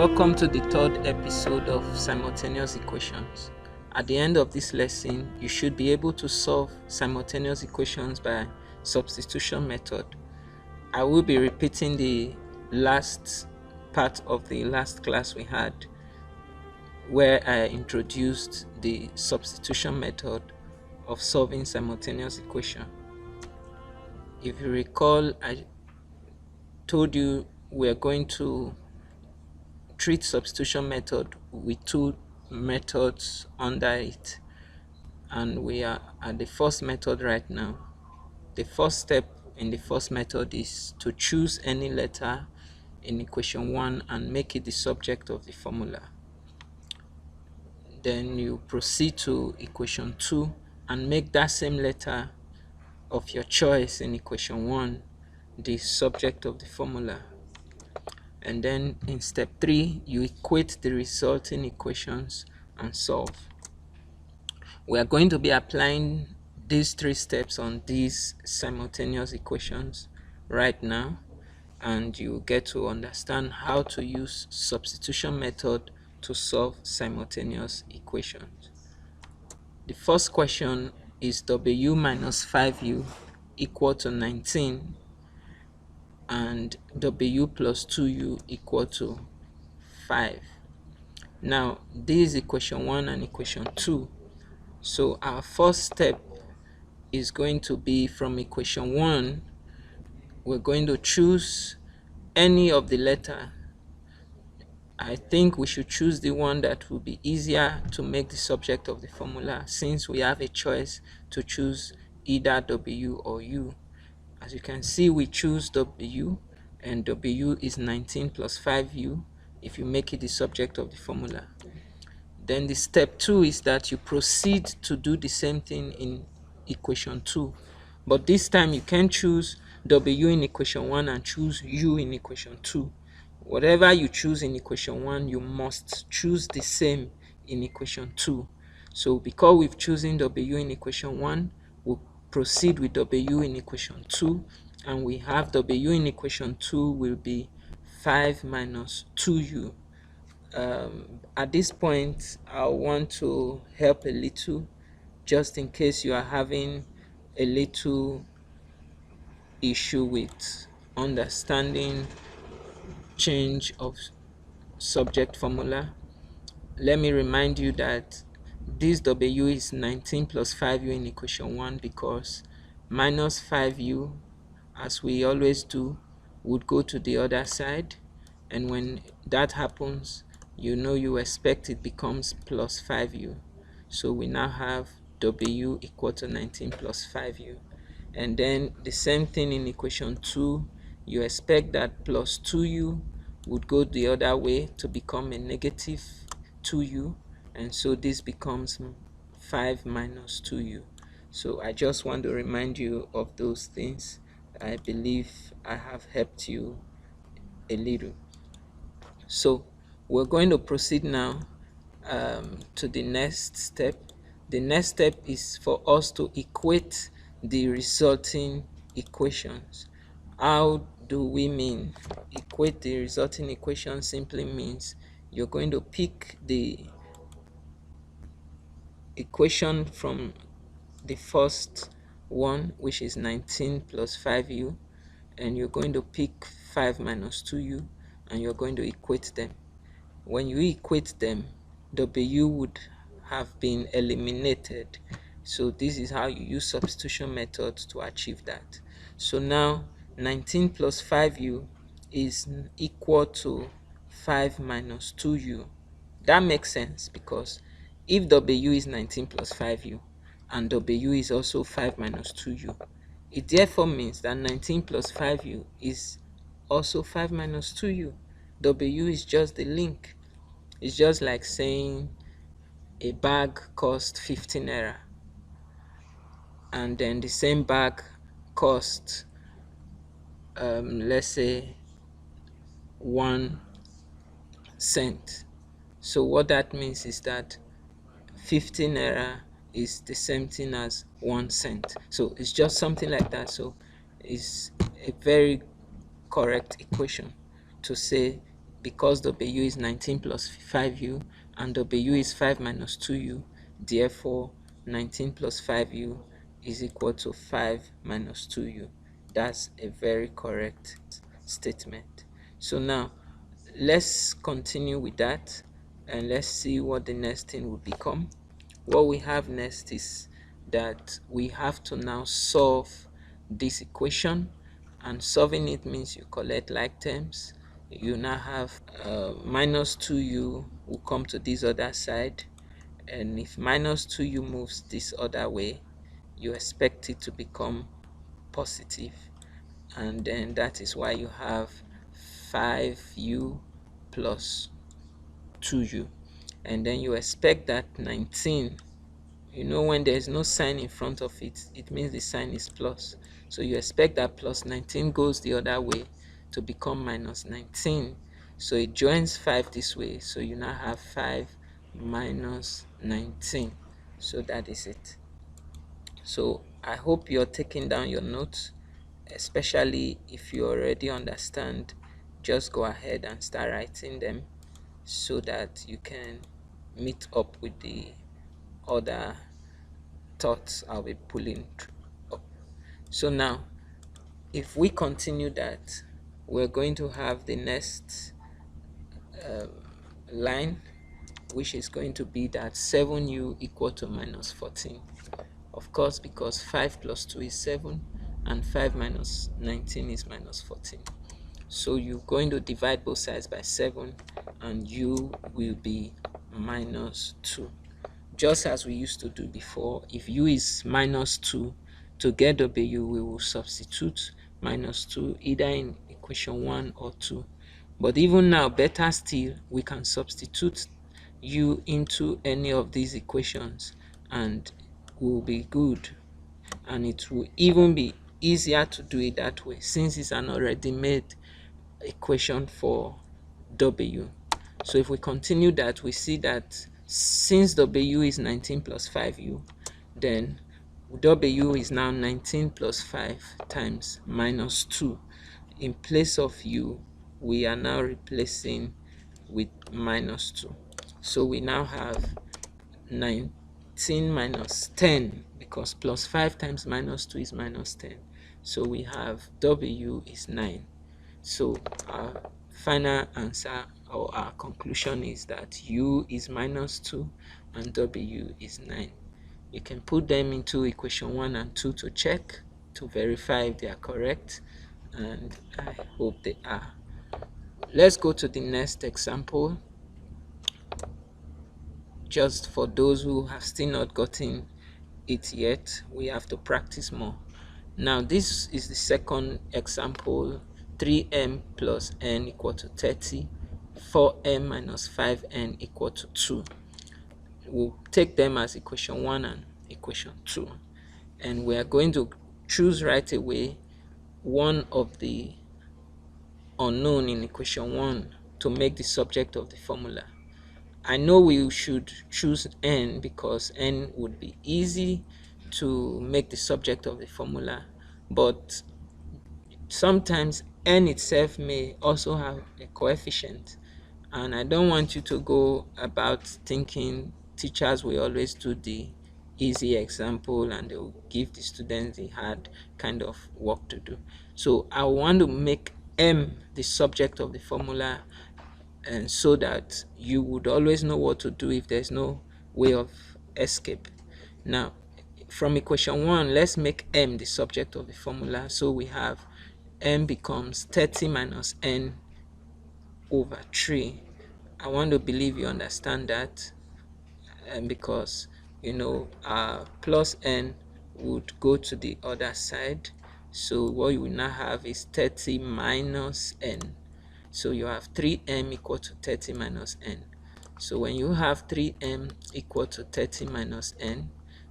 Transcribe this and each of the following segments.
Welcome to the third episode of simultaneous equations. At the end of this lesson, you should be able to solve simultaneous equations by substitution method. I will be repeating the last part of the last class we had, where I introduced the substitution method of solving simultaneous equation. If you recall, I told you we are going to treat substitution method with two methods under it, and we are at the first method right now. The first step in the first method is to choose any letter in equation 1 and make it the subject of the formula. Then you proceed to equation 2 and make that same letter of your choice in equation 1 the subject of the formula. And then in step 3, you equate the resulting equations and solve. We are going to be applying these 3 steps on these simultaneous equations right now, and you get to understand how to use substitution method to solve simultaneous equations. The first question is W minus 5U equal to 19 and W plus 2U equal to 5. Now, this is equation 1 and equation 2. So our first step is going to be from equation 1, we're going to choose any of the letter. I think we should choose the one that will be easier to make the subject of the formula, since we have a choice to choose either W or U. As you can see, we choose W, and W is 19 plus 5U if you make it the subject of the formula. Then the step 2 is that you proceed to do the same thing in equation 2. But this time you can choose W in equation 1 and choose U in equation 2. Whatever you choose in equation 1, you must choose the same in equation 2. So because we've chosen W in equation 1, we'll proceed with W in equation 2, and we have W in equation 2 will be 5 minus 2U. At this point, I want to help a little, just in case you are having a little issue with understanding change of subject formula. Let me remind you that this W is 19 plus 5U in equation 1, because minus 5U, as we always do, would go to the other side, and when that happens, you expect it becomes plus 5U. So we now have W equal to 19 plus 5U. And then the same thing in equation 2, you expect that plus 2U would go the other way to become a negative 2U, and so this becomes 5 minus 2U. So I just want to remind you of those things. I believe I have helped you a little. So we're going to proceed now to the next step. The next step is for us to equate the resulting equations. How do we mean equate the resulting equation? Simply means you're going to pick the equation from the first one, which is 19 plus 5U, and you're going to pick 5 minus 2U, and you're going to equate them. When you equate them, W would have been eliminated. So this is how you use substitution method to achieve that. So now 19 plus 5U is equal to 5 minus 2U. That makes sense, because if W is 19 plus 5U and W is also 5 minus 2U, it therefore means that 19 plus 5U is also 5 minus 2U. W is just the link. It's just like saying a bag costs 15 naira, and then the same bag costs let's say 1 cent. So what that means is that 15 naira is the same thing as 1 cent. So it's just something like that. So it's a very correct equation to say because W is 19 plus 5u and W is 5 minus 2u, therefore 19 plus 5u is equal to 5 minus 2u. That's a very correct statement. So now let's continue with that and let's see what the next thing will become. What we have next is that we have to now solve this equation, and solving it means you collect like terms. You now have minus 2u will come to this other side, and if minus 2u moves this other way, you expect it to become positive, and then that is why you have 5u plus 2u, and then you expect that 19, you know, when there is no sign in front of it, it means the sign is plus. So you expect that plus 19 goes the other way to become minus 19. So it joins 5 this way. So you now have 5 minus 19. So that is it. So I hope you're taking down your notes, especially if you already understand. Just go ahead and start writing them so that you can meet up with the other thoughts I'll be pulling up. So now if we continue that, we're going to have the next line, which is going to be that 7u equal to minus 14. Of course, because 5 plus 2 is 7 and 5 minus 19 is minus 14. So you're going to divide both sides by 7 and u will be minus 2. Just as we used to do before, if u is minus 2, to get W we will substitute minus 2 either in equation 1 or 2. But even now, better still, we can substitute u into any of these equations and will be good, and it will even be easier to do it that way since it's an already made equation for W. So if we continue that, we see that since W is 19 plus 5u, then W is now 19 plus 5 times minus 2. In place of u, we are now replacing with minus 2. So we now have 19 minus 10, because plus 5 times minus 2 is minus 10. So we have W is 9. So our final answer or our conclusion is that u is minus 2 and W is 9. You can put them into equation 1 and 2 to check, to verify if they are correct, and I hope they are. Let's go to the next example. Just for those who have still not gotten it yet, we have to practice more. Now this is the second example. 3m plus n equal to 30, 4m minus 5n equal to 2. We'll take them as equation 1 and equation 2, and we are going to choose right away one of the unknown in equation 1 to make the subject of the formula. I know we should choose n because n would be easy to make the subject of the formula, but sometimes n itself may also have a coefficient, and I don't want you to go about thinking teachers will always do the easy example and they will give the students the hard kind of work to do. So I want to make m the subject of the formula, and so that you would always know what to do if there's no way of escape. Now from equation 1, let's make m the subject of the formula. So we have m becomes 30 minus n over 3. I want to believe you understand that, and because you know plus n would go to the other side, so what you will now have is 30 minus n. So you have 3m equal to 30 minus n. So when you have 3m equal to 30 minus n,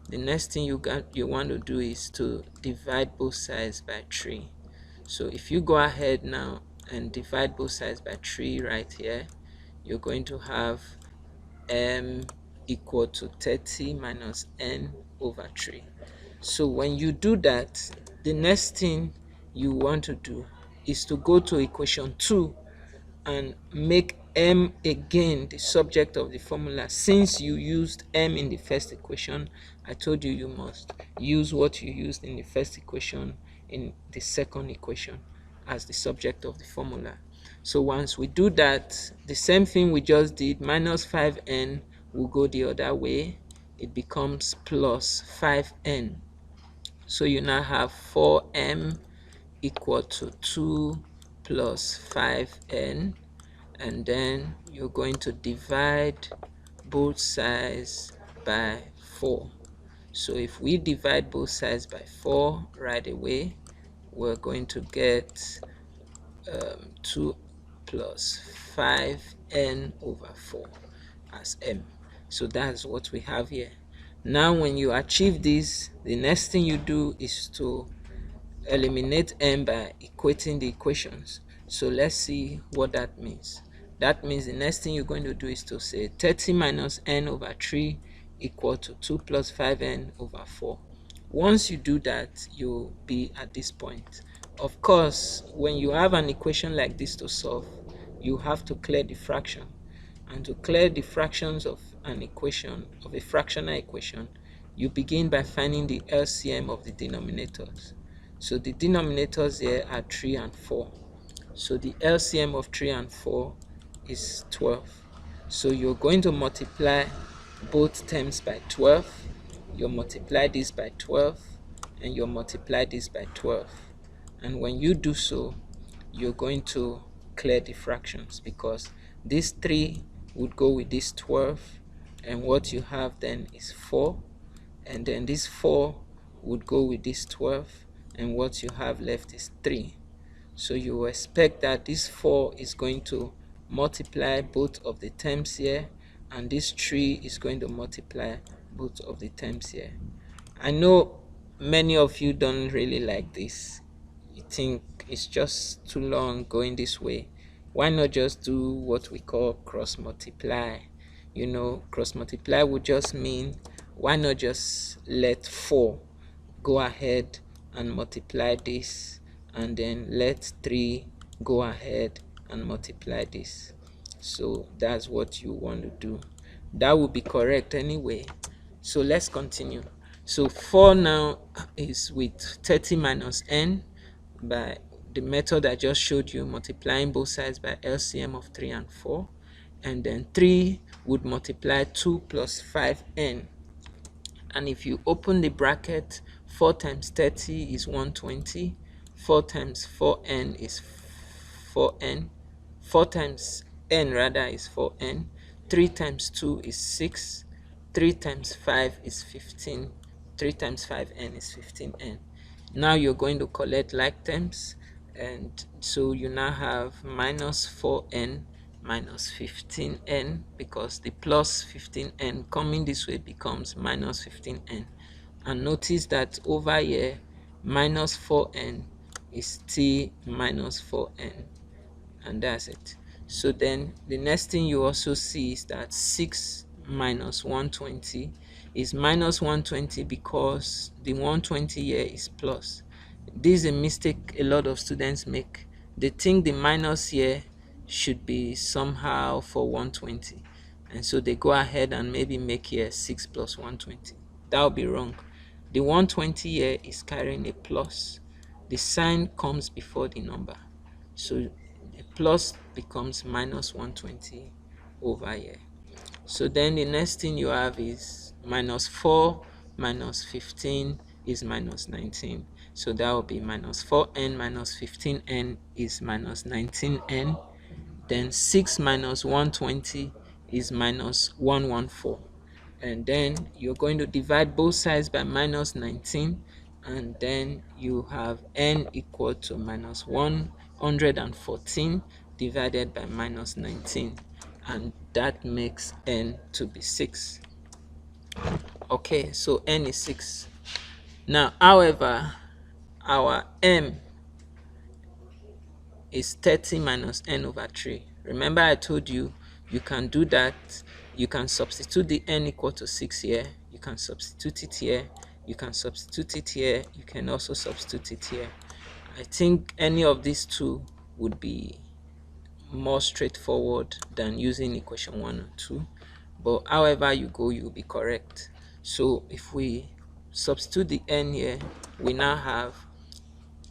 the next thing you want to do is to divide both sides by 3. So if you go ahead now and divide both sides by 3 right here, you're going to have m equal to 30 minus n over 3. So when you do that, the next thing you want to do is to go to equation 2 and make m again the subject of the formula. Since you used m in the first equation, I told you you must use what you used in the first equation in the second equation as the subject of the formula. So once we do that, the same thing we just did, minus 5n will go the other way. It becomes plus 5n. So you now have 4m equal to 2 plus 5n, and then you're going to divide both sides by 4. So if we divide both sides by 4 right away, we're going to get 2 plus 5n over 4 as m. So that's what we have here. Now when you achieve this, the next thing you do is to eliminate m by equating the equations. So let's see what that means. That means the next thing you're going to do is to say 30 minus n over 3 equal to 2 plus 5n over 4. Once you do that, you'll be at this point. Of course, when you have an equation like this to solve, you have to clear the fraction. And to clear the fractions of an equation, of a fractional equation, you begin by finding the LCM of the denominators. So the denominators here are 3 and 4. So the LCM of 3 and 4 is 12. So you're going to multiply both terms by 12. You multiply this by 12, and you multiply this by 12. And when you do so, you're going to clear the fractions, because this 3 would go with this 12, and what you have then is 4, and then this 4 would go with this 12, and what you have left is 3. So you expect that this 4 is going to multiply both of the terms here, and this 3 is going to multiply both of the terms here. I know many of you don't really like this. You think it's just too long going this way. Why not just do what we call cross multiply? You know, cross multiply would just mean, why not just let 4 go ahead and multiply this, and then let 3 go ahead and multiply this. So that's what you want to do. That would be correct anyway. So let's continue. So 4 now is with 30 minus n by the method I just showed you, multiplying both sides by LCM of 3 and 4. And then 3 would multiply 2 plus 5n. And if you open the bracket, 4 times 30 is 120. 4 times 4n is 4n. 4 times n rather is 4n. 3 times 2 is 6. 3 times 5 is 15. 3 times 5n is 15n. Now you're going to collect like terms, and so you now have minus 4n minus 15n, because the plus 15n coming this way becomes minus 15n. And notice that over here, minus 4n is still minus 4n, and that's it. So then the next thing you also see is that 6 minus 120 is minus 120, because the 120 here is plus. This is a mistake a lot of students make. They think the minus here should be somehow for 120, and so they go ahead and maybe make here 6 plus 120. That would be wrong. The 120 here is carrying a plus. The sign comes before the number, so the plus becomes minus 120 over here. So then the next thing you have is minus 4 minus 15 is minus 19. So that will be minus 4n minus 15n is minus 19n. Then 6 minus 120 is minus 114. And then you're going to divide both sides by minus 19, and then you have n equal to minus 114 divided by minus 19, and that makes n to be 6. Okay, so n is 6. Now, however, our m is 30 minus n over 3. Remember I told you, you can do that. You can substitute the n equal to 6 here. You can substitute it here. You can substitute it here. You can also substitute it here. I think any of these two would be more straightforward than using equation 1 or 2, but however you go, you'll be correct. So if we substitute the n here, we now have,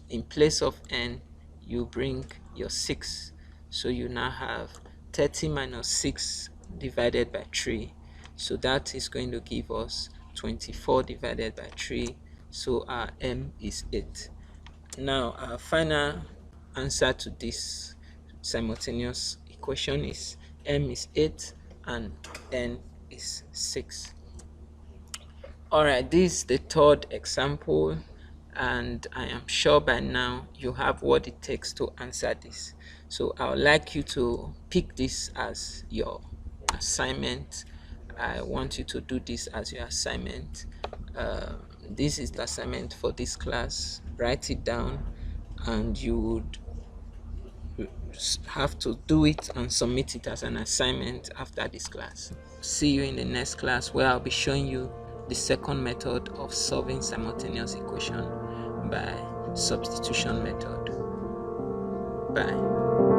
in place of n, you bring your 6, so you now have 30 minus 6 divided by 3, so that is going to give us 24 divided by 3, so our m is 8. Now our final answer to this simultaneous equation is m is 8 and n is 6. Alright, this is the third example, and I am sure by now you have what it takes to answer this. So I would like you to pick this as your assignment. I want you to do this as your assignment. This is the assignment for this class. Write it down, and you would have to do it and submit it as an assignment after this class. See you in the next class, where I'll be showing you the second method of solving simultaneous equation by substitution method. Bye.